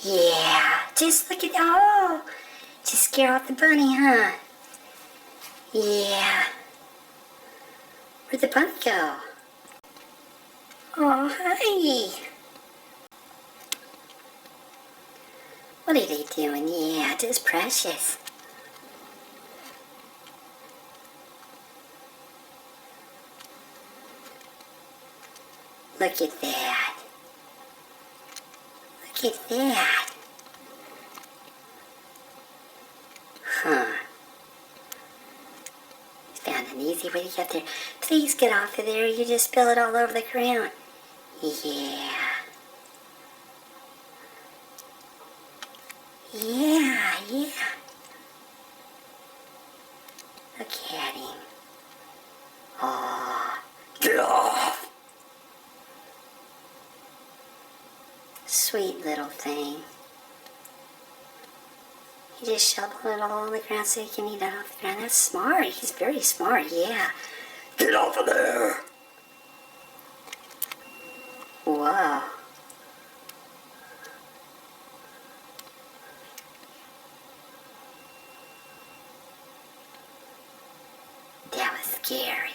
Yeah, just look at, oh, just scare off the bunny, huh? Yeah. Where'd the bunny go? Oh, hi. What are they doing? Yeah, just precious. Look at that. Look at that. Huh. Found an easy way to get there. Please get off of there. You just spill it all over the ground. Yeah. Yeah, yeah. Look at him. Oh, get off. Sweet little thing. He just shoveled it all on the ground so he can eat it off the ground. That's smart. He's very smart, yeah. Get off of there. Whoa. That was scary.